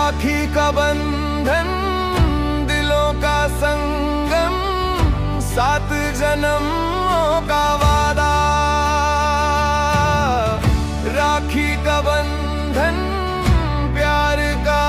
राखी का बंधन, दिलों का संगम, 7 जन्मों का वादा। राखी का बंधन, प्यार का